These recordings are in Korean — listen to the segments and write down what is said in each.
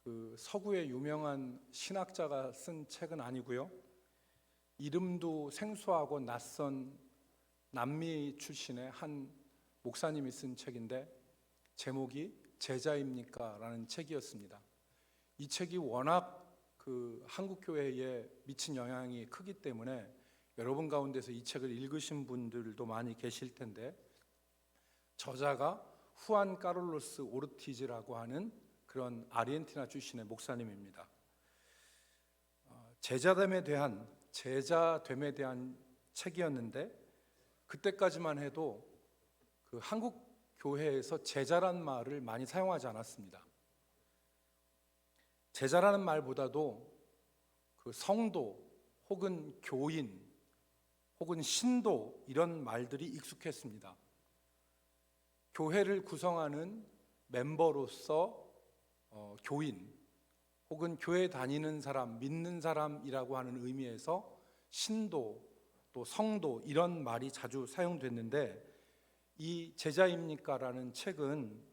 그 서구의 유명한 신학자가 쓴 책은 아니고요. 이름도 생소하고 낯선 남미 출신의 한 목사님이 쓴 책인데 제목이 제자입니까? 라는 책이었습니다. 이 책이 워낙 그 한국 교회에 미친 영향이 크기 때문에 여러분 가운데서 이 책을 읽으신 분들도 많이 계실 텐데, 저자가 후안 카를로스 오르티즈라고 하는 그런 아르헨티나 출신의 목사님입니다. 제자됨에 대한 책이었는데, 그때까지만 해도 그 한국 교회에서 제자란 말을 많이 사용하지 않았습니다. 제자라는 말보다도 그 성도 혹은 교인 혹은 신도 이런 말들이 익숙했습니다. 교회를 구성하는 멤버로서 교인 혹은 교회 다니는 사람, 믿는 사람이라고 하는 의미에서 신도 또 성도 이런 말이 자주 사용됐는데, 이 제자입니까? 라는 책은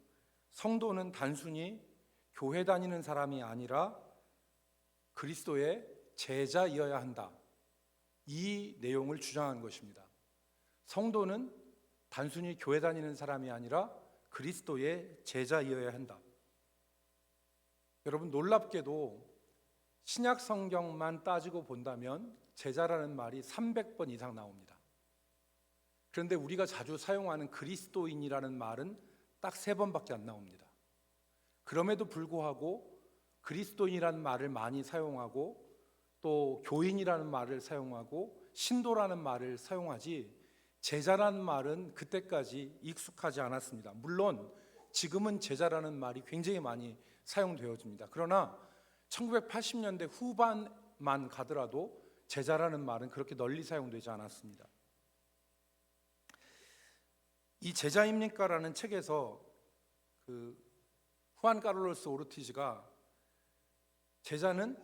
성도는 단순히 교회 다니는 사람이 아니라 그리스도의 제자이어야 한다, 이 내용을 주장한 것입니다. 성도는 단순히 교회 다니는 사람이 아니라 그리스도의 제자이어야 한다. 여러분, 놀랍게도 신약 성경만 따지고 본다면 제자라는 말이 300번 이상 나옵니다. 그런데 우리가 자주 사용하는 그리스도인이라는 말은 딱 3번밖에 안 나옵니다. 그럼에도 불구하고 그리스도인이라는 말을 많이 사용하고 또 교인이라는 말을 사용하고 신도라는 말을 사용하지, 제자라는 말은 그때까지 익숙하지 않았습니다. 물론 지금은 제자라는 말이 굉장히 많이 사용되어집니다. 그러나 1980년대 후반만 가더라도 제자라는 말은 그렇게 널리 사용되지 않았습니다. 이 제자입니까? 라는 책에서 그 후안 카를로스 오르티즈가 제자는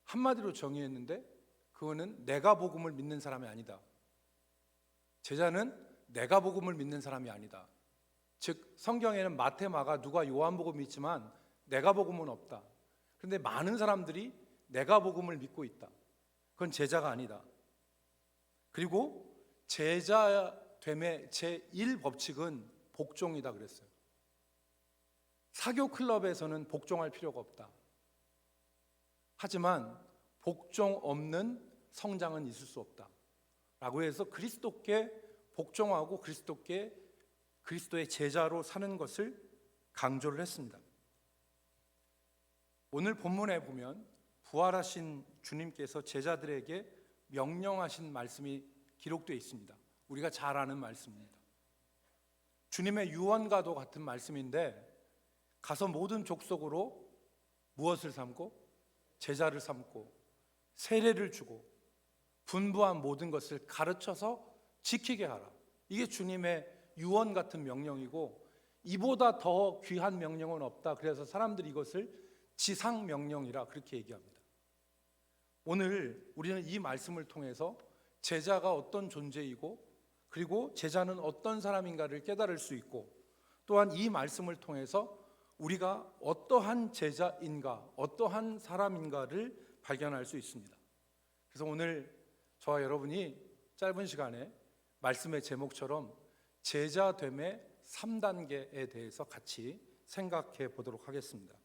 한마디로 정의했는데, 그거는 내가 복음을 믿는 사람이 아니다. 제자는 내가 복음을 믿는 사람이 아니다. 즉 성경에는 마태, 마가, 누가, 요한복음이 있지만 내가 복음은 없다. 그런데 많은 사람들이 내가 복음을 믿고 있다. 그건 제자가 아니다. 그리고 제자됨의 제1법칙은 복종이다 그랬어요. 사교 클럽에서는 복종할 필요가 없다. 하지만 복종 없는 성장은 있을 수 없다 라고 해서 그리스도께 복종하고 그리스도의 제자로 사는 것을 강조를 했습니다. 오늘 본문에 보면 부활하신 주님께서 제자들에게 명령하신 말씀이 기록되어 있습니다. 우리가 잘 아는 말씀입니다. 주님의 유언과도 같은 말씀인데, 가서 모든 족속으로 무엇을 삼고 제자를 삼고 세례를 주고 분부한 모든 것을 가르쳐서 지키게 하라. 이게 주님의 유언 같은 명령이고, 이보다 더 귀한 명령은 없다. 그래서 사람들이 이것을 지상 명령이라 그렇게 얘기합니다. 오늘 우리는 이 말씀을 통해서 제자가 어떤 존재이고, 그리고 제자는 어떤 사람인가를 깨달을 수 있고, 또한 이 말씀을 통해서 우리가 어떠한 제자인가, 어떠한 사람인가를 발견할 수 있습니다. 그래서 오늘 저와 여러분이 짧은 시간에 말씀의 제목처럼 제자됨의 3단계에 대해서 같이 생각해 보도록 하겠습니다.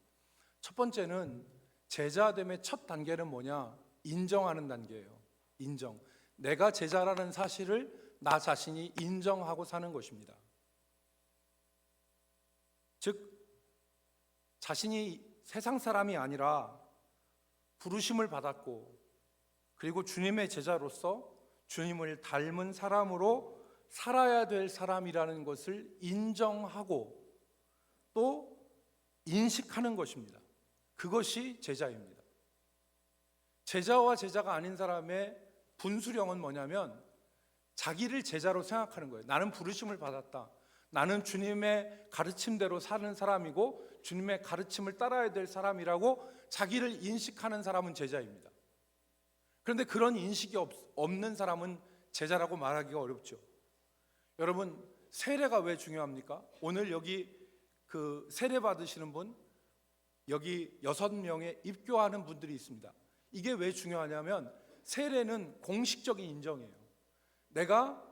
첫 번째는 제자됨의 첫 단계는 뭐냐? 인정하는 단계예요. 인정. 내가 제자라는 사실을 나 자신이 인정하고 사는 것입니다. 즉 자신이 세상 사람이 아니라 부르심을 받았고, 그리고 주님의 제자로서 주님을 닮은 사람으로 살아야 될 사람이라는 것을 인정하고 또 인식하는 것입니다. 그것이 제자입니다. 제자와 제자가 아닌 사람의 분수령은 뭐냐면 자기를 제자로 생각하는 거예요. 나는 부르심을 받았다. 나는 주님의 가르침대로 사는 사람이고 주님의 가르침을 따라야 될 사람이라고 자기를 인식하는 사람은 제자입니다. 그런데 그런 인식이 없는 사람은 제자라고 말하기가 어렵죠. 여러분, 세례가 왜 중요합니까? 오늘 여기 그 세례 받으시는 분, 여기 6명의 입교하는 분들이 있습니다. 이게 왜 중요하냐면 세례는 공식적인 인정이에요. 내가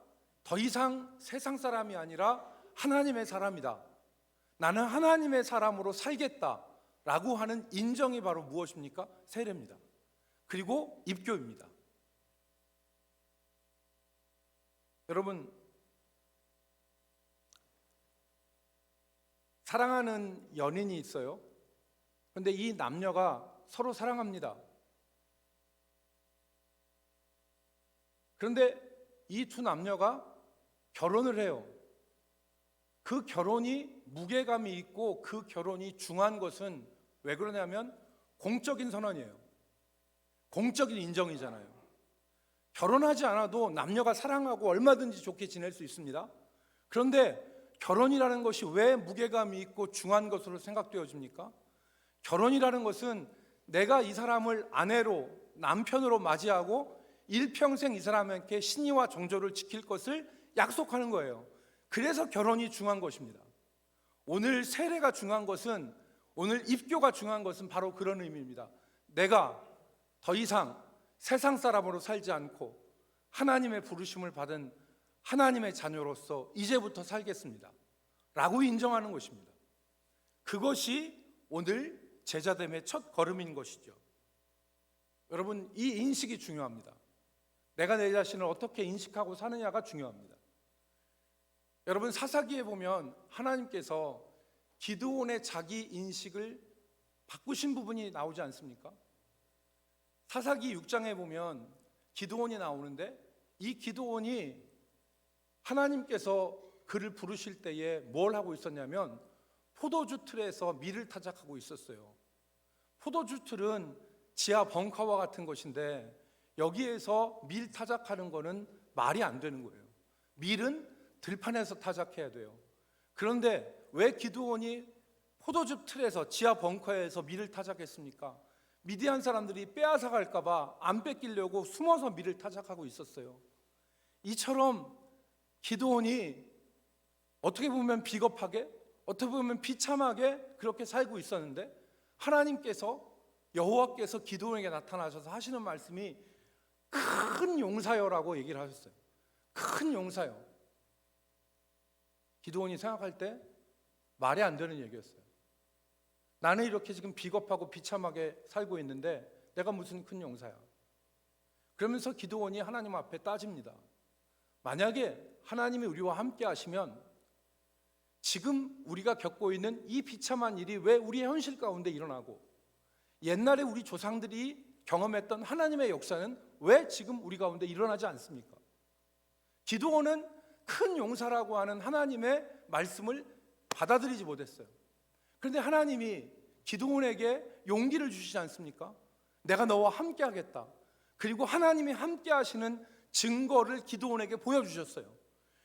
더 이상 세상 사람이 아니라 하나님의 사람이다. 나는 하나님의 사람으로 살겠다라고 하는 인정이 바로 무엇입니까? 세례입니다. 그리고 입교입니다. 여러분, 사랑하는 연인이 있어요. 그런데 이 남녀가 서로 사랑합니다. 그런데 이 두 남녀가 결혼을 해요. 그 결혼이 무게감이 있고 그 결혼이 중요한 것은 왜 그러냐면 공적인 선언이에요. 공적인 인정이잖아요. 결혼하지 않아도 남녀가 사랑하고 얼마든지 좋게 지낼 수 있습니다. 그런데 결혼이라는 것이 왜 무게감이 있고 중요한 것으로 생각되어집니까? 결혼이라는 것은 내가 이 사람을 아내로, 남편으로 맞이하고 일평생 이 사람에게 신의와 정조를 지킬 것을 약속하는 거예요. 그래서 결혼이 중요한 것입니다. 오늘 세례가 중요한 것은, 오늘 입교가 중요한 것은 바로 그런 의미입니다. 내가 더 이상 세상 사람으로 살지 않고 하나님의 부르심을 받은 하나님의 자녀로서 이제부터 살겠습니다 라고 인정하는 것입니다. 그것이 오늘 제자됨의 첫 걸음인 것이죠. 여러분, 이 인식이 중요합니다. 내가 내 자신을 어떻게 인식하고 사느냐가 중요합니다. 여러분, 사사기에 보면 하나님께서 기드온의 자기 인식을 바꾸신 부분이 나오지 않습니까? 사사기 6장에 보면 기드온이 나오는데, 이 기드온이 하나님께서 그를 부르실 때에 뭘 하고 있었냐면 포도주 틀에서 밀을 타작하고 있었어요. 포도주 틀은 지하 벙커와 같은 것인데 여기에서 밀 타작하는 거는 말이 안 되는 거예요. 밀은 들판에서 타작해야 돼요. 그런데 왜 기드온이 포도주 틀에서 지하 벙커에서 밀을 타작했습니까? 미디안 사람들이 빼앗아 갈까 봐 안 뺏기려고 숨어서 밀을 타작하고 있었어요. 이처럼 기드온이 어떻게 보면 비겁하게, 어떻게 보면 비참하게 그렇게 살고 있었는데 하나님께서, 여호와께서 기드온에게 나타나셔서 하시는 말씀이 큰 용사여라고 얘기를 하셨어요. 큰 용사여. 기드온이 생각할 때 말이 안 되는 얘기였어요. 나는 이렇게 지금 비겁하고 비참하게 살고 있는데 내가 무슨 큰 용사야. 그러면서 기드온이 하나님 앞에 따집니다. 만약에 하나님이 우리와 함께 하시면 지금 우리가 겪고 있는 이 비참한 일이 왜 우리의 현실 가운데 일어나고 옛날에 우리 조상들이 경험했던 하나님의 역사는 왜 지금 우리 가운데 일어나지 않습니까? 기드온은 큰 용사라고 하는 하나님의 말씀을 받아들이지 못했어요. 그런데 하나님이 기드온에게 용기를 주시지 않습니까? 내가 너와 함께 하겠다. 그리고 하나님이 함께 하시는 증거를 기드온에게 보여주셨어요.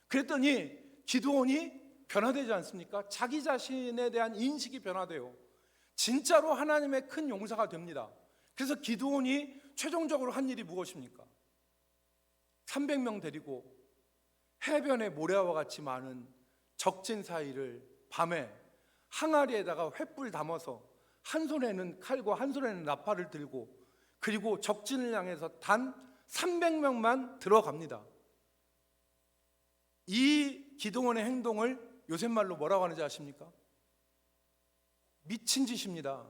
그랬더니 기드온이 변화되지 않습니까? 자기 자신에 대한 인식이 변화돼요. 진짜로 하나님의 큰 용사가 됩니다. 그래서 기드온이 최종적으로 한 일이 무엇입니까? 300명 데리고 해변에 모래와 같이 많은 적진 사이를 밤에 항아리에다가 횃불 담아서 한 손에는 칼과 한 손에는 나팔을 들고 그리고 적진을 향해서 단 300명만 들어갑니다. 이 기드온의 행동을 요새 말로 뭐라고 하는지 아십니까? 미친 짓입니다.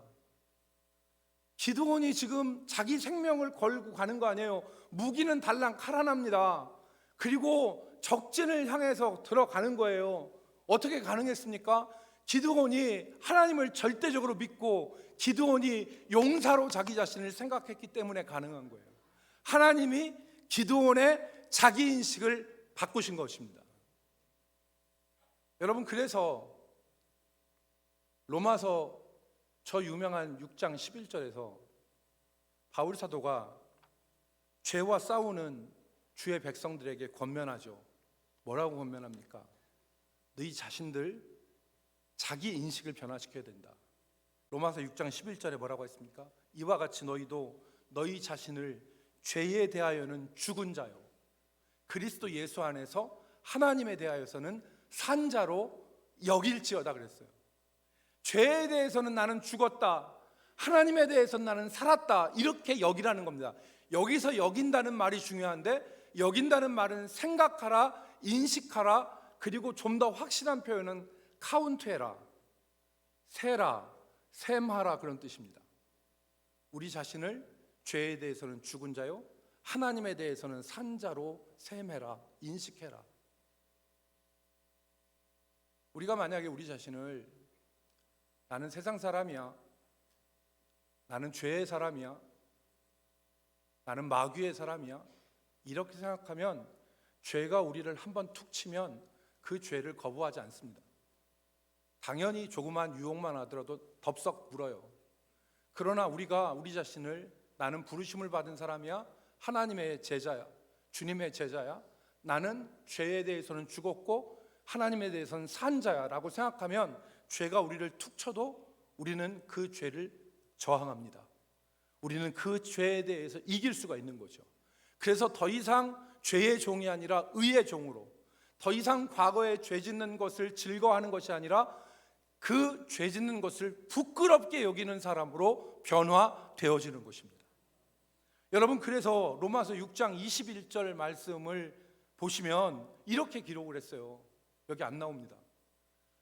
기드온이 지금 자기 생명을 걸고 가는 거 아니에요. 무기는 달랑 칼 하나입니다. 그리고 적진을 향해서 들어가는 거예요. 어떻게 가능했습니까? 기드온이 하나님을 절대적으로 믿고 기드온이 용사로 자기 자신을 생각했기 때문에 가능한 거예요. 하나님이 기드온의 자기 인식을 바꾸신 것입니다. 여러분, 그래서 로마서 저 유명한 6장 11절에서 바울 사도가 죄와 싸우는 주의 백성들에게 권면하죠. 뭐라고 권면합니까? 너희 자신들 자기 인식을 변화시켜야 된다. 로마서 6장 11절에 뭐라고 했습니까? 이와 같이 너희도 너희 자신을 죄에 대하여는 죽은 자요 그리스도 예수 안에서 하나님에 대하여서는 산 자로 여길지어다 그랬어요. 죄에 대해서는 나는 죽었다, 하나님에 대해서는 나는 살았다, 이렇게 여기라는 겁니다. 여기서 여긴다는 말이 중요한데, 여긴다는 말은 생각하라, 인식하라, 그리고 좀 더 확실한 표현은 카운트해라, 세라, 셈하라, 그런 뜻입니다. 우리 자신을 죄에 대해서는 죽은 자요, 하나님에 대해서는 산 자로 셈해라, 인식해라. 우리가 만약에 우리 자신을 나는 세상 사람이야, 나는 죄의 사람이야, 나는 마귀의 사람이야, 이렇게 생각하면 죄가 우리를 한번 툭 치면 그 죄를 거부하지 않습니다. 당연히 조그만 유혹만 하더라도 덥석 물어요. 그러나 우리가 우리 자신을 나는 부르심을 받은 사람이야, 하나님의 제자야, 주님의 제자야, 나는 죄에 대해서는 죽었고 하나님에 대해서는 산 자야 라고 생각하면 죄가 우리를 툭 쳐도 우리는 그 죄를 저항합니다. 우리는 그 죄에 대해서 이길 수가 있는 거죠. 그래서 더 이상 죄의 종이 아니라 의의 종으로, 더 이상 과거에 죄 짓는 것을 즐거워하는 것이 아니라 그 죄 짓는 것을 부끄럽게 여기는 사람으로 변화되어지는 것입니다. 여러분, 그래서 로마서 6장 21절 말씀을 보시면 이렇게 기록을 했어요. 여기 안 나옵니다.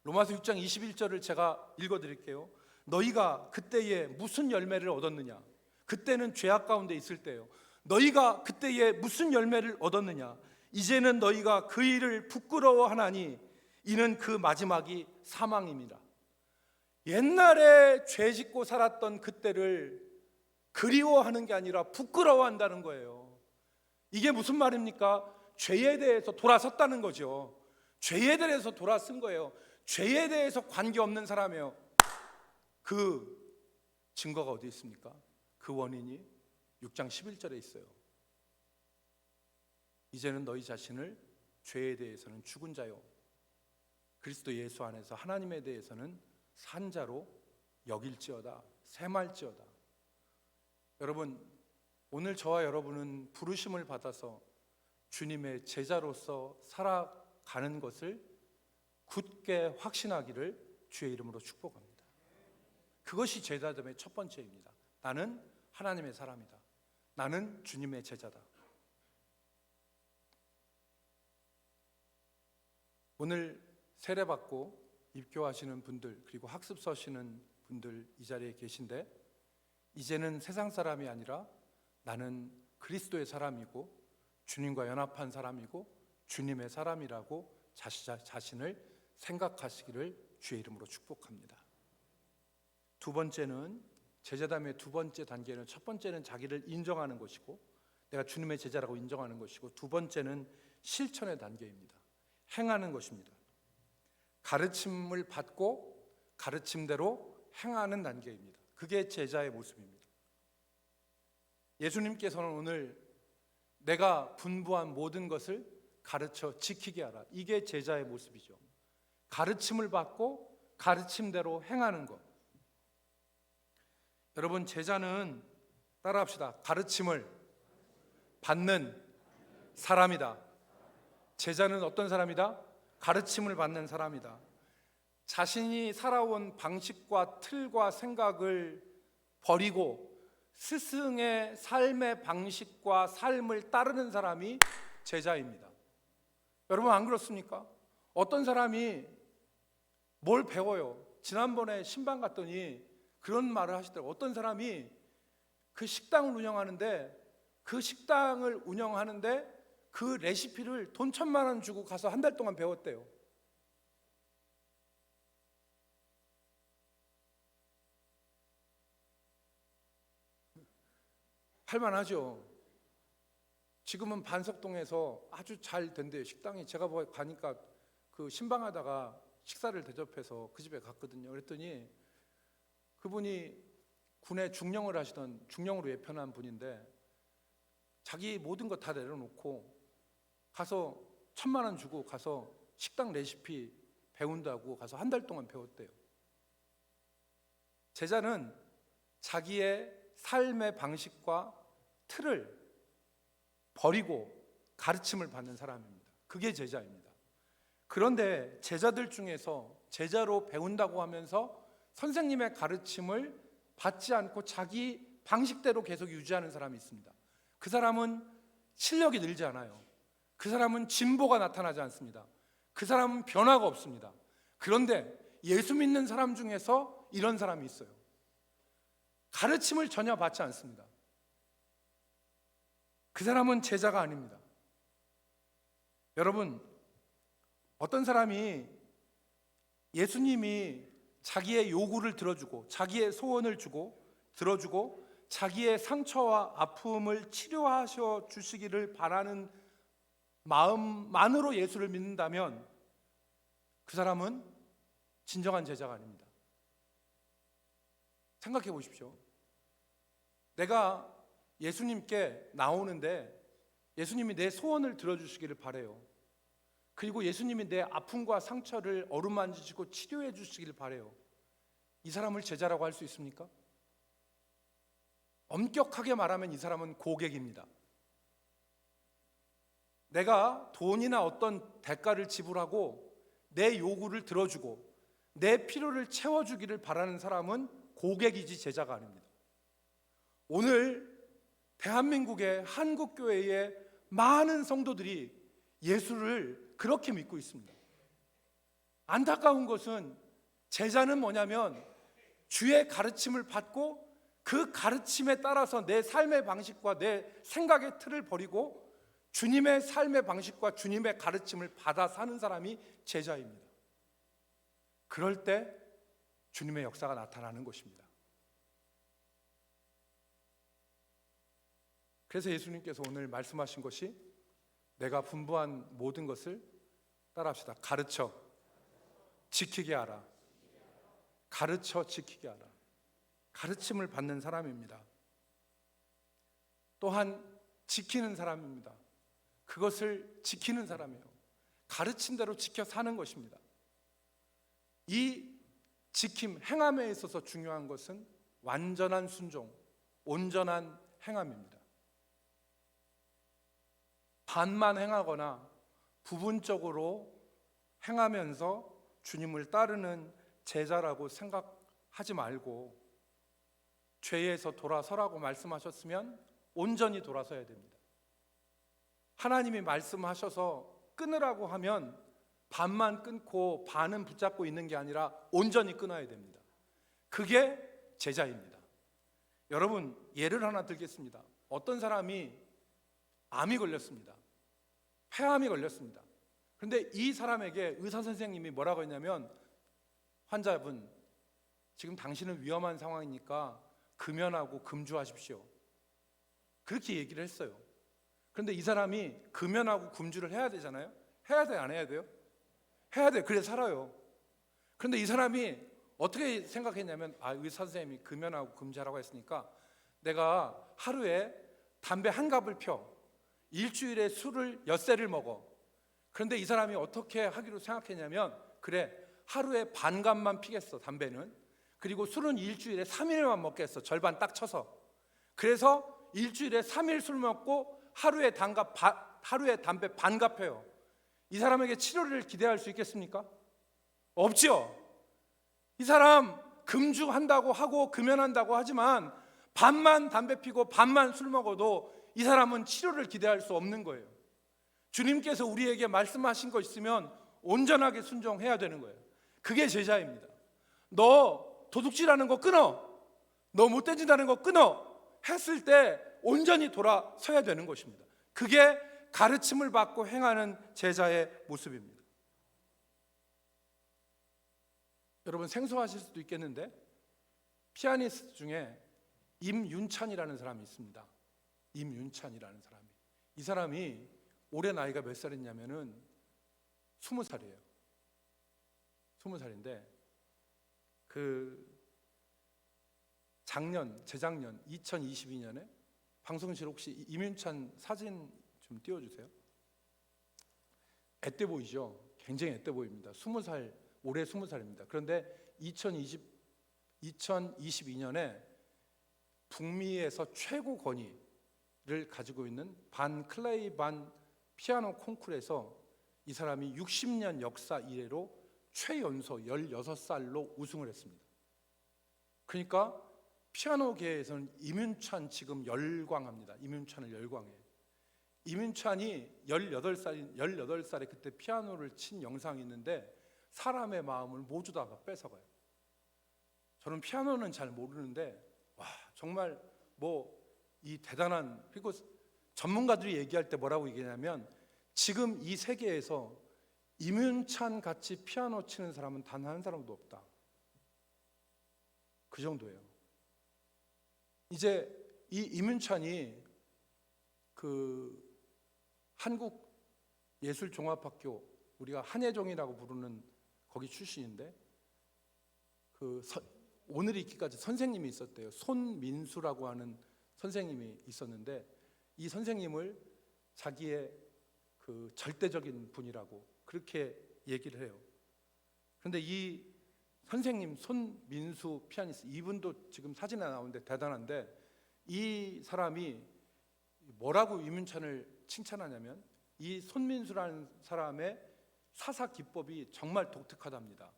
로마서 6장 21절을 제가 읽어드릴게요. 너희가 그때에 무슨 열매를 얻었느냐? 그때는 죄악 가운데 있을 때요. 너희가 그때에 무슨 열매를 얻었느냐? 이제는 너희가 그 일을 부끄러워하나니 이는 그 마지막이 사망입니다. 옛날에 죄 짓고 살았던 그때를 그리워하는 게 아니라 부끄러워한다는 거예요. 이게 무슨 말입니까? 죄에 대해서 돌아섰다는 거죠. 죄에 대해서 돌아선 거예요. 죄에 대해서 관계없는 사람이에요. 그 증거가 어디 있습니까? 그 원인이 6장 11절에 있어요. 이제는 너희 자신을 죄에 대해서는 죽은 자요, 그리스도 예수 안에서 하나님에 대해서는 산 자로 여길지어다, 셈할지어다. 여러분, 오늘 저와 여러분은 부르심을 받아서 주님의 제자로서 살아가는 것을 굳게 확신하기를 주의 이름으로 축복합니다. 그것이 제자됨의 첫 번째입니다. 나는 하나님의 사람이다. 나는 주님의 제자다. 오늘 세례받고 입교하시는 분들, 그리고 학습 서시는 분들 이 자리에 계신데, 이제는 세상 사람이 아니라 나는 그리스도의 사람이고 주님과 연합한 사람이고 주님의 사람이라고 자신을 생각하시기를 주의 이름으로 축복합니다. 두 번째는, 제자담의 두 번째 단계는, 첫 번째는 자기를 인정하는 것이고 내가 주님의 제자라고 인정하는 것이고, 두 번째는 실천의 단계입니다. 행하는 것입니다. 가르침을 받고 가르침대로 행하는 단계입니다. 그게 제자의 모습입니다. 예수님께서는 오늘 내가 분부한 모든 것을 가르쳐 지키게 하라, 이게 제자의 모습이죠. 가르침을 받고 가르침대로 행하는 것. 여러분, 제자는 따라합시다. 가르침을 받는 사람이다. 제자는 어떤 사람이다? 가르침을 받는 사람이다. 자신이 살아온 방식과 틀과 생각을 버리고 스승의 삶의 방식과 삶을 따르는 사람이 제자입니다. 여러분, 안 그렇습니까? 어떤 사람이 뭘 배워요? 지난번에 신방 갔더니 그런 말을 하시더라고요. 어떤 사람이 그 식당을 운영하는데 그 레시피를 돈 1,000만 원 주고 가서 한 달 동안 배웠대요. 할만하죠. 지금은 반석동에서 아주 잘 된대요, 식당이. 제가 가니까 그 신방하다가 식사를 대접해서 그 집에 갔거든요. 그랬더니 그분이 군에 중령으로 예편한 분인데 자기 모든 거 다 내려놓고 가서 1,000만 원 주고 가서 식당 레시피 배운다고 가서 한 달 동안 배웠대요. 제자는 자기의 삶의 방식과 틀을 버리고 가르침을 받는 사람입니다. 그게 제자입니다. 그런데 제자들 중에서 제자로 배운다고 하면서 선생님의 가르침을 받지 않고 자기 방식대로 계속 유지하는 사람이 있습니다. 그 사람은 실력이 늘지 않아요. 그 사람은 진보가 나타나지 않습니다. 그 사람은 변화가 없습니다. 그런데 예수 믿는 사람 중에서 이런 사람이 있어요. 가르침을 전혀 받지 않습니다. 그 사람은 제자가 아닙니다. 여러분, 어떤 사람이 예수님이 자기의 요구를 들어주고 자기의 소원을 들어주고 자기의 상처와 아픔을 치료하셔 주시기를 바라는 마음만으로 예수를 믿는다면 그 사람은 진정한 제자가 아닙니다. 생각해 보십시오. 내가 예수님께 나오는데 예수님이 내 소원을 들어주시기를 바라요. 그리고 예수님이 내 아픔과 상처를 어루만지시고 치료해 주시기를 바라요. 이 사람을 제자라고 할 수 있습니까? 엄격하게 말하면 이 사람은 고객입니다. 내가 돈이나 어떤 대가를 지불하고 내 요구를 들어주고 내 필요를 채워주기를 바라는 사람은 고객이지 제자가 아닙니다. 오늘 대한민국의 한국교회의 많은 성도들이 예수를 그렇게 믿고 있습니다. 안타까운 것은 제자는 뭐냐면 주의 가르침을 받고 그 가르침에 따라서 내 삶의 방식과 내 생각의 틀을 버리고 주님의 삶의 방식과 주님의 가르침을 받아 사는 사람이 제자입니다. 그럴 때 주님의 역사가 나타나는 것입니다. 그래서 예수님께서 오늘 말씀하신 것이 내가 분부한 모든 것을 따라합시다. 가르쳐 지키게 하라. 가르쳐 지키게 하라. 가르침을 받는 사람입니다. 또한 지키는 사람입니다. 그것을 지키는 사람이에요. 가르친 대로 지켜 사는 것입니다. 이 지킴, 행함에 있어서 중요한 것은 완전한 순종, 온전한 행함입니다. 반만 행하거나 부분적으로 행하면서 주님을 따르는 제자라고 생각하지 말고 죄에서 돌아서라고 말씀하셨으면 온전히 돌아서야 됩니다. 하나님이 말씀하셔서 끊으라고 하면 반만 끊고 반은 붙잡고 있는 게 아니라 온전히 끊어야 됩니다. 그게 제자입니다. 여러분, 예를 하나 들겠습니다. 어떤 사람이 암이 걸렸습니다. 폐암이 걸렸습니다. 그런데 이 사람에게 의사 선생님이 뭐라고 했냐면, 환자분, 지금 당신은 위험한 상황이니까 금연하고 금주하십시오. 그렇게 얘기를 했어요. 그런데 이 사람이 금연하고 금주를 해야 되잖아요. 해야 돼요, 안 해야 돼요? 해야 돼요. 그래 살아요. 그런데 이 사람이 어떻게 생각했냐면, 의사 선생님이 금연하고 금주하라고 했으니까 내가 하루에 담배 한 갑을 펴, 일주일에 술을 엿새를 먹어. 그런데 이 사람이 어떻게 하기로 생각했냐면, 그래 하루에 반 갑만 피겠어, 담배는. 그리고 술은 일주일에 3일만 먹겠어, 절반 딱 쳐서. 그래서 일주일에 3일 술 먹고 하루에 담배 반 갑 펴요. 이 사람에게 치료를 기대할 수 있겠습니까? 없죠. 이 사람 금주한다고 하고 금연한다고 하지만 반만 담배 피고 반만 술 먹어도 이 사람은 치료를 기대할 수 없는 거예요. 주님께서 우리에게 말씀하신 거 있으면 온전하게 순종해야 되는 거예요. 그게 제자입니다. 너 도둑질하는 거 끊어, 너 못된 거 끊어 했을 때 온전히 돌아서야 되는 것입니다. 그게 가르침을 받고 행하는 제자의 모습입니다. 여러분, 생소하실 수도 있겠는데 피아니스트 중에 임윤찬이라는 사람이 있습니다. 임윤찬이라는 사람이. 이 사람이 올해 나이가 몇 살이냐면은 20살이에요. 20살인데 재작년 2022년에 방송실 혹시 임윤찬 사진 좀 띄워주세요. 앳돼 보이죠? 굉장히 앳돼 보입니다. 20살, 올해 20살입니다. 그런데 2022년에 북미에서 최고 권위를 가지고 있는 반 클레이 반 피아노 콩쿠르에서 이 사람이 60년 역사 이래로 최연소 16살로 우승을 했습니다. 그러니까 피아노계에서는 임윤찬 지금 열광합니다. 임윤찬을 열광해. 임윤찬이 18살에 그때 피아노를 친 영상이 있는데 사람의 마음을 모두 다 뺏어가요. 저는 피아노는 잘 모르는데 와, 정말 이 대단한, 그리고 전문가들이 얘기할 때 뭐라고 얘기하냐면 지금 이 세계에서 임윤찬 같이 피아노 치는 사람은 단 한 사람도 없다. 그 정도예요. 이제 이 임윤찬이 그 한국예술종합학교, 우리가 한예종이라고 부르는 거기 출신인데 오늘 있기까지 선생님이 있었대요. 손민수라고 하는 선생님이 있었는데 이 선생님을 자기의 그 절대적인 분이라고 그렇게 얘기를 해요. 그런데 이 선생님 손민수 피아니스트, 이분도 지금 사진에 나오는데 대단한데, 이 사람이 뭐라고 임윤찬을 칭찬하냐면 이 손민수라는 사람의 사사 기법이 정말 독특하답니다.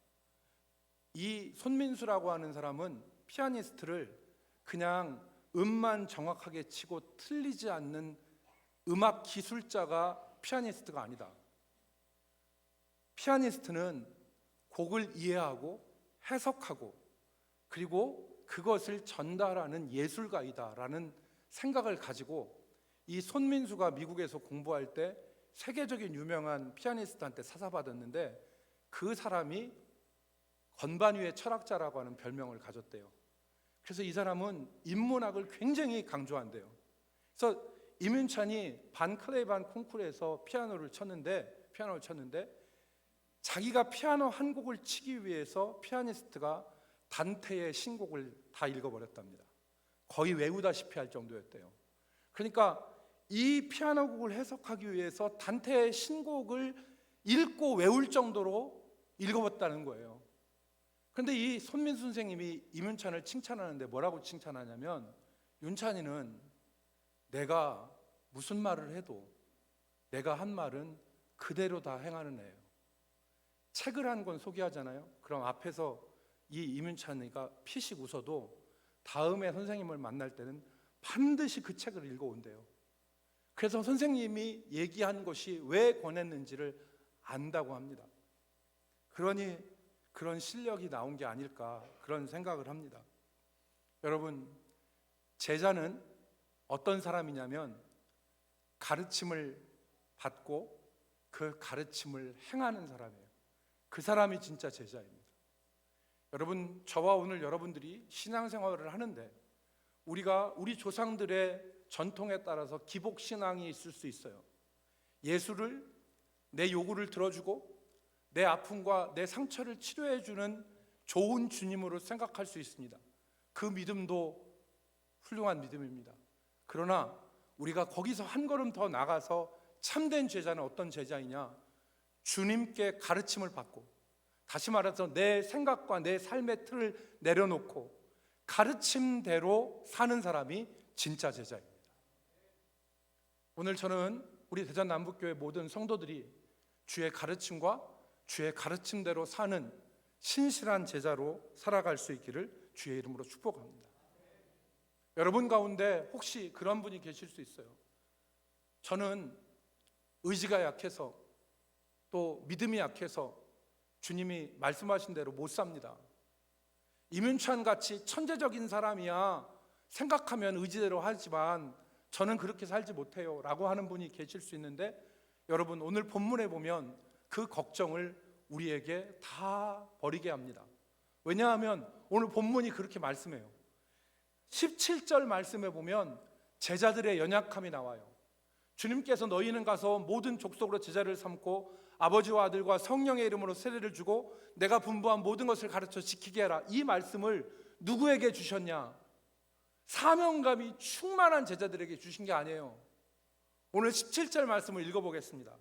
이 손민수라고 하는 사람은 피아니스트를 그냥 음만 정확하게 치고 틀리지 않는 음악 기술자가 피아니스트가 아니다. 피아니스트는 곡을 이해하고 해석하고 그리고 그것을 전달하는 예술가이다라는 생각을 가지고 이 손민수가 미국에서 공부할 때 세계적인 유명한 피아니스트한테 사사받았는데 그 사람이 건반 위의 철학자라고 하는 별명을 가졌대요. 그래서 이 사람은 인문학을 굉장히 강조한대요. 그래서 임윤찬이 반 클레이 반 콩쿠르에서 피아노를 쳤는데 자기가 피아노 한 곡을 치기 위해서 피아니스트가 단테의 신곡을 다 읽어버렸답니다. 거의 외우다시피 할 정도였대요. 그러니까 이 피아노 곡을 해석하기 위해서 단테의 신곡을 읽고 외울 정도로 읽어봤다는 거예요. 그런데 이 손민수 선생님이 임윤찬을 칭찬하는데 뭐라고 칭찬하냐면, 윤찬이는 내가 무슨 말을 해도 내가 한 말은 그대로 다 행하는 애예요. 책을 한 권 소개하잖아요. 그럼 앞에서 이 임윤찬이가 피식 웃어도 다음에 선생님을 만날 때는 반드시 그 책을 읽어온대요. 그래서 선생님이 얘기한 것이 왜 권했는지를 안다고 합니다. 그러니 그런 실력이 나온 게 아닐까 그런 생각을 합니다. 여러분, 제자는 어떤 사람이냐면 가르침을 받고 그 가르침을 행하는 사람이에요. 그 사람이 진짜 제자입니다. 여러분, 저와 오늘 여러분들이 신앙생활을 하는데 우리 조상들의 전통에 따라서 기복신앙이 있을 수 있어요. 예수를, 내 요구를 들어주고 내 아픔과 내 상처를 치료해주는 좋은 주님으로 생각할 수 있습니다. 그 믿음도 훌륭한 믿음입니다. 그러나 우리가 거기서 한 걸음 더 나가서 참된 제자는 어떤 제자이냐? 주님께 가르침을 받고, 다시 말해서 내 생각과 내 삶의 틀을 내려놓고 가르침대로 사는 사람이 진짜 제자입니다. 오늘 저는 우리 대전 남북교회 모든 성도들이 주의 가르침과 주의 가르침대로 사는 신실한 제자로 살아갈 수 있기를 주의 이름으로 축복합니다. 여러분 가운데 혹시 그런 분이 계실 수 있어요. 저는 의지가 약해서 또 믿음이 약해서 주님이 말씀하신 대로 못 삽니다. 임윤찬 같이 천재적인 사람이야 생각하면 의지대로 하지만 저는 그렇게 살지 못해요 라고 하는 분이 계실 수 있는데, 여러분 오늘 본문에 보면 그 걱정을 우리에게 다 버리게 합니다. 왜냐하면 오늘 본문이 그렇게 말씀해요. 17절 말씀에 보면 제자들의 연약함이 나와요. 주님께서 너희는 가서 모든 족속으로 제자를 삼고 아버지와 아들과 성령의 이름으로 세례를 주고 내가 분부한 모든 것을 가르쳐 지키게 하라. 이 말씀을 누구에게 주셨냐? 사명감이 충만한 제자들에게 주신 게 아니에요. 오늘 17절 말씀을 읽어보겠습니다.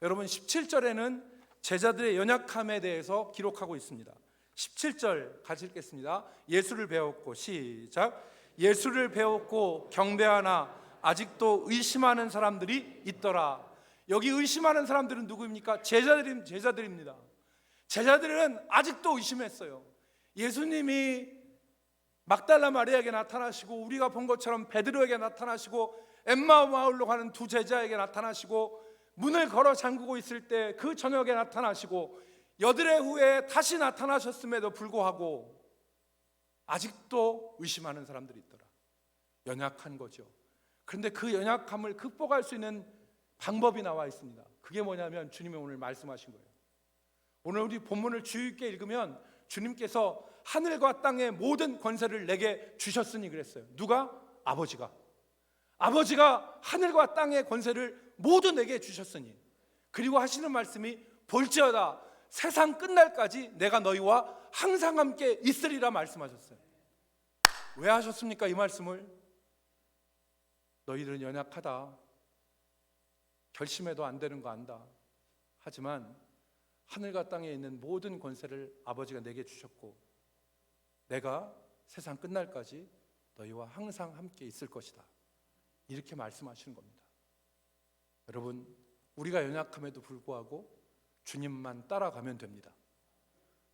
여러분, 17절에는 제자들의 연약함에 대해서 기록하고 있습니다. 17절 같이 읽겠습니다. 예수를 배웠고, 시작. 예수를 배웠고 경배하나 아직도 의심하는 사람들이 있더라. 여기 의심하는 사람들은 누구입니까? 제자들입니다. 제자들은 아직도 의심했어요. 예수님이 막달라 마리아에게 나타나시고 우리가 본 것처럼 베드로에게 나타나시고 엠마오 마을로 가는 두 제자에게 나타나시고 문을 걸어 잠그고 있을 때 그 저녁에 나타나시고 여드레 후에 다시 나타나셨음에도 불구하고 아직도 의심하는 사람들이 있더라. 연약한 거죠. 그런데 그 연약함을 극복할 수 있는 방법이 나와 있습니다. 그게 뭐냐면 주님이 오늘 말씀하신 거예요. 오늘 우리 본문을 주의 있게 읽으면 주님께서 하늘과 땅의 모든 권세를 내게 주셨으니 그랬어요. 누가? 아버지가 하늘과 땅의 권세를 모두 내게 주셨으니, 그리고 하시는 말씀이 볼지어다 세상 끝날까지 내가 너희와 항상 함께 있으리라 말씀하셨어요. 왜 하셨습니까? 이 말씀을 너희들은 연약하다, 결심해도 안 되는 거 안다. 하지만 하늘과 땅에 있는 모든 권세를 아버지가 내게 주셨고 내가 세상 끝날까지 너희와 항상 함께 있을 것이다. 이렇게 말씀하시는 겁니다. 여러분, 우리가 연약함에도 불구하고 주님만 따라가면 됩니다.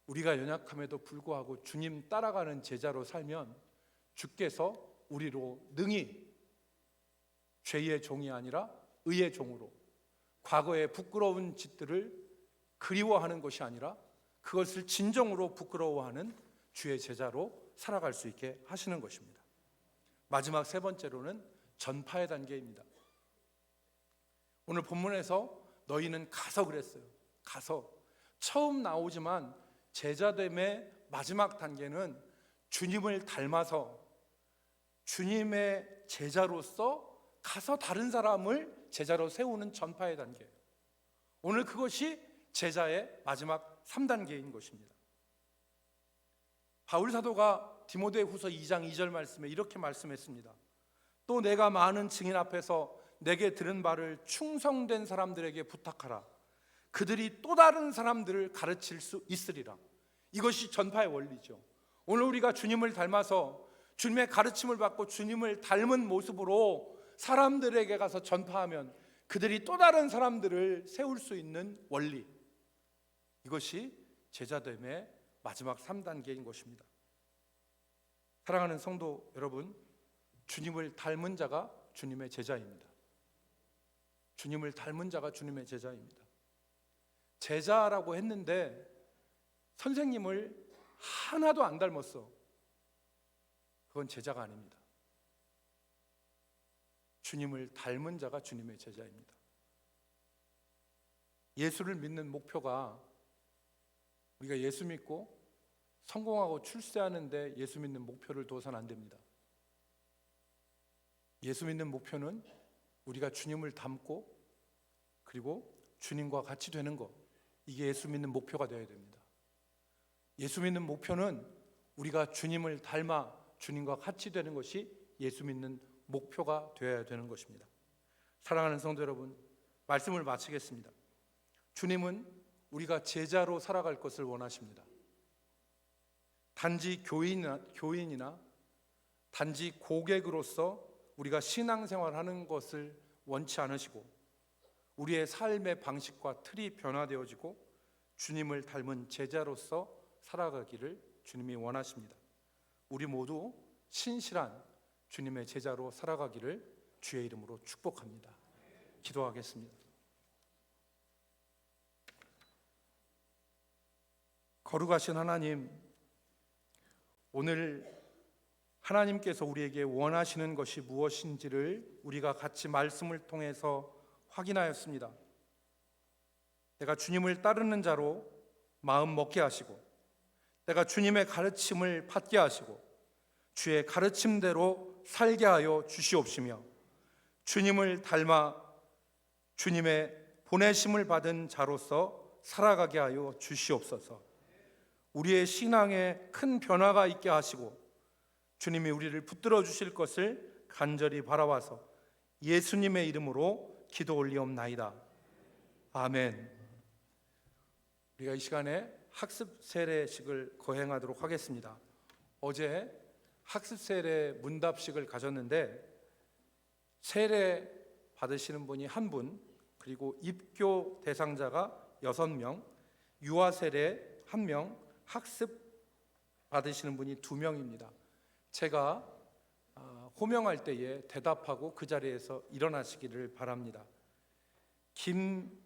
우리가 연약함에도 불구하고 주님 따라가는 제자로 살면 주께서 우리로 능히 죄의 종이 아니라 의의 종으로, 과거의 부끄러운 짓들을 그리워하는 것이 아니라 그것을 진정으로 부끄러워하는 주의 제자로 살아갈 수 있게 하시는 것입니다. 마지막 세 번째로는 전파의 단계입니다. 오늘 본문에서 너희는 가서 그랬어요. 가서. 처음 나오지만 제자됨의 마지막 단계는 주님을 닮아서 주님의 제자로서 가서 다른 사람을 제자로 세우는 전파의 단계예요. 오늘 그것이 제자의 마지막 3단계인 것입니다. 바울 사도가 디모데후서 2장 2절 말씀에 이렇게 말씀했습니다. 또 내가 많은 증인 앞에서 내게 들은 바를 충성된 사람들에게 부탁하라. 그들이 또 다른 사람들을 가르칠 수 있으리라. 이것이 전파의 원리죠. 오늘 우리가 주님을 닮아서 주님의 가르침을 받고 주님을 닮은 모습으로 사람들에게 가서 전파하면 그들이 또 다른 사람들을 세울 수 있는 원리, 이것이 제자됨의 마지막 3단계인 것입니다. 사랑하는 성도 여러분, 주님을 닮은 자가 주님의 제자입니다. 주님을 닮은 자가 주님의 제자입니다. 제자라고 했는데 선생님을 하나도 안 닮았어. 그건 제자가 아닙니다. 주님을 닮은 자가 주님의 제자입니다. 예수를 믿는 목표가 우리가 예수 믿고 성공하고 출세하는데 예수 믿는 목표를 둬서는 안 됩니다. 예수 믿는 목표는 우리가 주님을 닮고 그리고 주님과 같이 되는 것, 이게 예수 믿는 목표가 되어야 됩니다. 예수 믿는 목표는 우리가 주님을 닮아 주님과 같이 되는 것이 예수 믿는 목표가 되어야 되는 것입니다. 사랑하는 성도 여러분, 말씀을 마치겠습니다. 주님은 우리가 제자로 살아갈 것을 원하십니다. 단지 교인이나 단지 고객으로서 우리가 신앙생활하는 것을 원치 않으시고 우리의 삶의 방식과 틀이 변화되어지고 주님을 닮은 제자로서 살아가기를 주님이 원하십니다. 우리 모두 신실한 주님의 제자로 살아가기를 주의 이름으로 축복합니다. 기도하겠습니다. 거룩하신 하나님, 오늘 하나님께서 우리에게 원하시는 것이 무엇인지를 우리가 같이 말씀을 통해서 확인하였습니다. 내가 주님을 따르는 자로 마음 먹게 하시고 내가 주님의 가르침을 받게 하시고 주의 가르침대로 살게 하여 주시옵시며 주님을 닮아 주님의 보내심을 받은 자로서 살아가게 하여 주시옵소서. 우리의 신앙에 큰 변화가 있게 하시고 주님이 우리를 붙들어 주실 것을 간절히 바라와서 예수님의 이름으로 기도 올리옵나이다. 아멘. 우리가 이 시간에 학습 세례식을 거행하도록 하겠습니다. 어제 학습 세례 문답식을 가졌는데 세례 받으시는 분이 1분, 그리고 입교 대상자가 6명, 유아 세례 1명, 학습 받으시는 분이 2명입니다. 제가 호명할 때에 대답하고 그 자리에서 일어나시기를 바랍니다.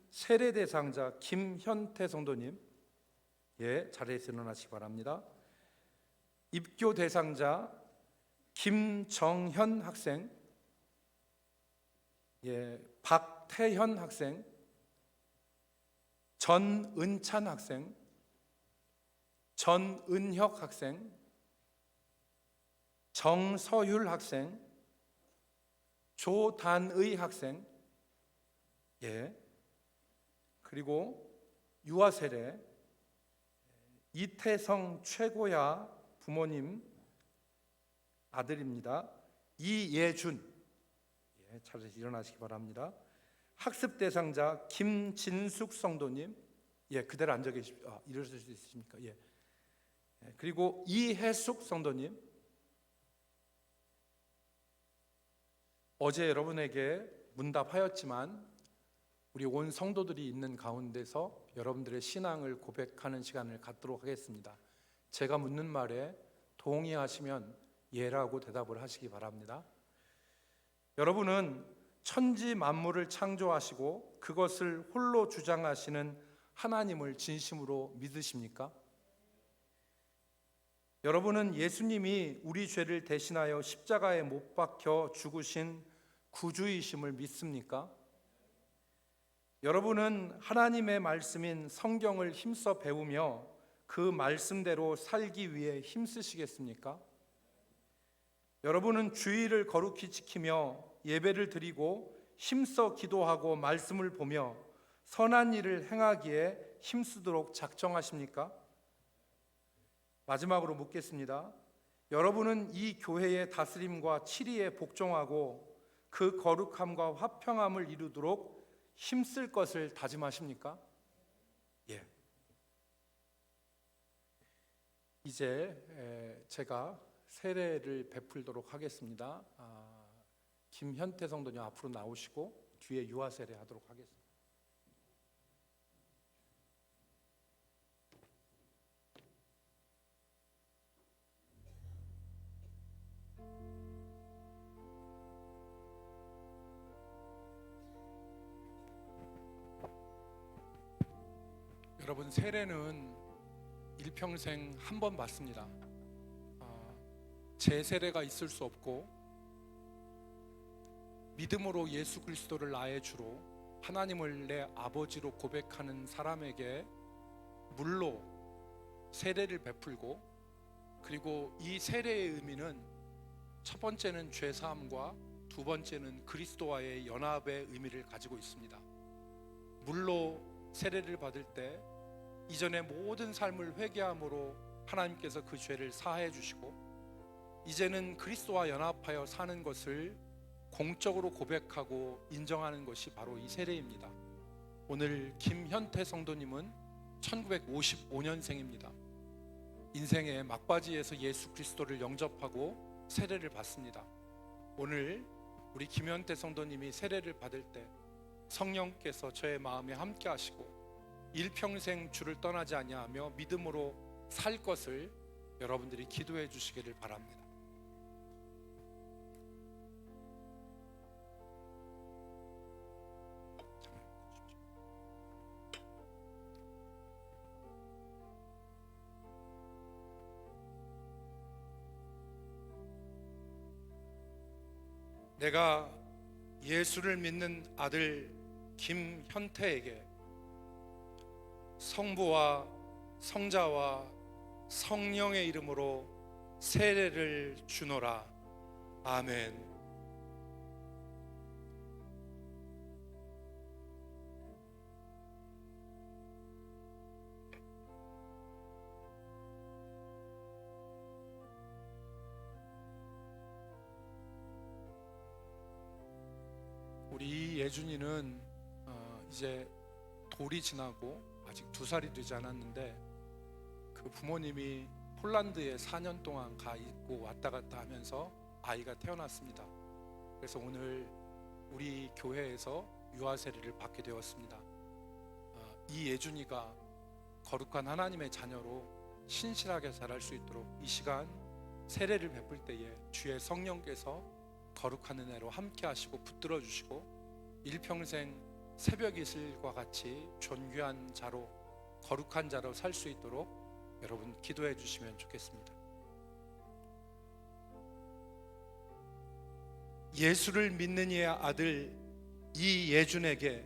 세례 대상자 김현태 성도님, 자리에서 일어나시기 바랍니다. 입교 대상자 김정현 학생, 박태현 학생, 전은찬 학생, 전은혁 학생, 정서율 학생, 조단의 학생, 그리고 유아 세례 이태성 최고야 부모님 아들입니다. 이예준, 차례에서 일어나시기 바랍니다. 학습 대상자 김진숙 성도님, 그대로 앉아 계십시오. 일어설 수 있으십니까? 그리고 이혜숙 성도님, 어제 여러분에게 문답하였지만 우리 온 성도들이 있는 가운데서 여러분들의 신앙을 고백하는 시간을 갖도록 하겠습니다. 제가 묻는 말에 동의하시면 예라고 대답을 하시기 바랍니다. 여러분은 천지 만물을 창조하시고 그것을 홀로 주장하시는 하나님을 진심으로 믿으십니까? 여러분은 예수님이 우리 죄를 대신하여 십자가에 못 박혀 죽으신 구주이심을 믿습니까? 여러분은 하나님의 말씀인 성경을 힘써 배우며 그 말씀대로 살기 위해 힘쓰시겠습니까? 여러분은 주의를 거룩히 지키며 예배를 드리고 힘써 기도하고 말씀을 보며 선한 일을 행하기에 힘쓰도록 작정하십니까? 마지막으로 묻겠습니다. 여러분은 이 교회의 다스림과 치리에 복종하고 그 거룩함과 화평함을 이루도록 힘쓸 것을 다짐하십니까? 이제 제가 세례를 베풀도록 하겠습니다. 김현태 성도님 앞으로 나오시고 뒤에 유아 세례 하도록 하겠습니다. 여러분, 세례는 일평생 한 번 받습니다. 재세례가 있을 수 없고 믿음으로 예수 그리스도를 나의 주로 하나님을 내 아버지로 고백하는 사람에게 물로 세례를 베풀고, 그리고 이 세례의 의미는 첫 번째는 죄사함과 두 번째는 그리스도와의 연합의 의미를 가지고 있습니다. 물로 세례를 받을 때 이전의 모든 삶을 회개함으로 하나님께서 그 죄를 사하여 주시고, 이제는 그리스도와 연합하여 사는 것을 공적으로 고백하고 인정하는 것이 바로 이 세례입니다. 오늘 김현태 성도님은 1955년생입니다. 인생의 막바지에서 예수 그리스도를 영접하고 세례를 받습니다. 오늘 우리 김현태 성도님이 세례를 받을 때 성령께서 저의 마음에 함께 하시고 일평생 주를 떠나지 아니하며 믿음으로 살 것을 여러분들이 기도해 주시기를 바랍니다. 내가 예수를 믿는 아들 김현태에게 성부와 성자와 성령의 이름으로 세례를 주노라. 아멘. 우리 예준이는 이제 돌이 지나고 아직 2살이 되지 않았는데 그 부모님이 폴란드에 4년 동안 가 있고 왔다 갔다 하면서 아이가 태어났습니다. 그래서 오늘 우리 교회에서 유아 세례를 받게 되었습니다. 이 예준이가 거룩한 하나님의 자녀로 신실하게 자랄 수 있도록 이 시간 세례를 베풀 때에 주의 성령께서 거룩한 은혜로 함께 하시고 붙들어 주시고 일평생 새벽 이슬과 같이 존귀한 자로 거룩한 자로 살 수 있도록 여러분 기도해 주시면 좋겠습니다. 예수를 믿는 이의 아들 이예준에게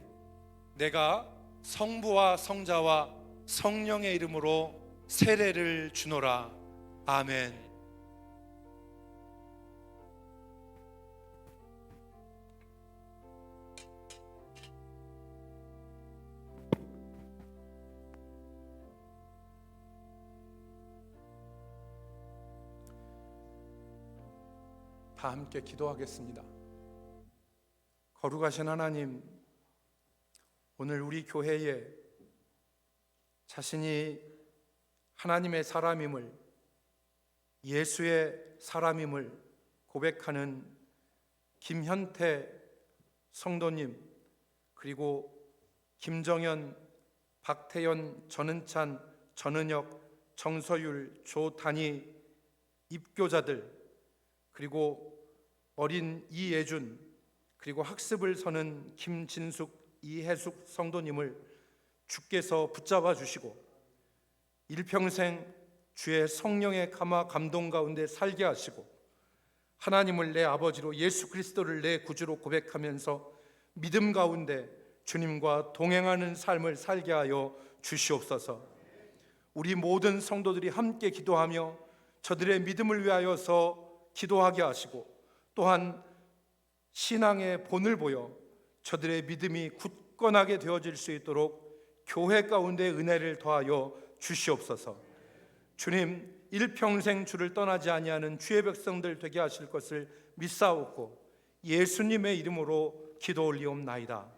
내가 성부와 성자와 성령의 이름으로 세례를 주노라. 아멘. 다 함께 기도하겠습니다. 거룩하신 하나님, 오늘 우리 교회에 자신이 하나님의 사람임을, 예수의 사람임을 고백하는 김현태 성도님, 그리고 김정현, 박태연, 전은찬, 전은혁, 정서율, 조단희 입교자들, 그리고 어린 이예준, 그리고 학습을 서는 김진숙, 이혜숙 성도님을 주께서 붙잡아 주시고 일평생 주의 성령의 감동 가운데 살게 하시고 하나님을 내 아버지로, 예수 그리스도를 내 구주로 고백하면서 믿음 가운데 주님과 동행하는 삶을 살게 하여 주시옵소서. 우리 모든 성도들이 함께 기도하며 저들의 믿음을 위하여서 기도하게 하시고 또한 신앙의 본을 보여 저들의 믿음이 굳건하게 되어질 수 있도록 교회 가운데 은혜를 더하여 주시옵소서. 주님, 일평생 주를 떠나지 아니하는 주의 백성들 되게 하실 것을 믿사옵고 예수님의 이름으로 기도 올리옵나이다.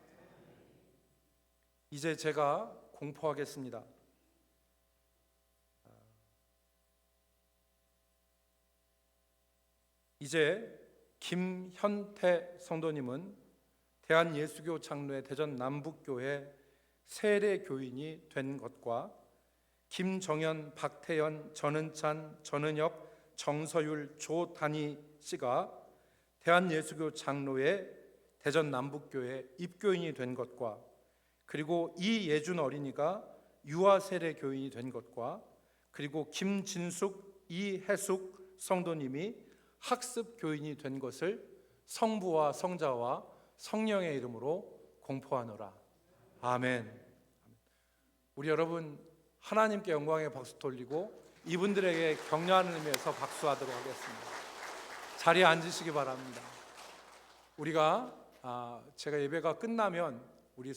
이제 제가 공포하겠습니다. 이제 김현태 성도님은 대한예수교 장로회 대전 남북교회 세례교인이 된 것과 김정현, 박태연, 전은찬, 전은혁, 정서율, 조단희 씨가 대한예수교 장로회 대전 남북교회 입교인이 된 것과 그리고 이예준 어린이가 유아세례교인이 된 것과 그리고 김진숙, 이혜숙 성도님이 학습교인이 된 것을 성부와 성자와 성령의 이름으로 공포하노라. 아멘. 우리 여러분 하나님께 영광의 박수 돌리고 이분들에게 격려하는 의미에서 박수하도록 하겠습니다. 자리에 앉으시기 바랍니다. 우리가 제가 예배가 끝나면 우리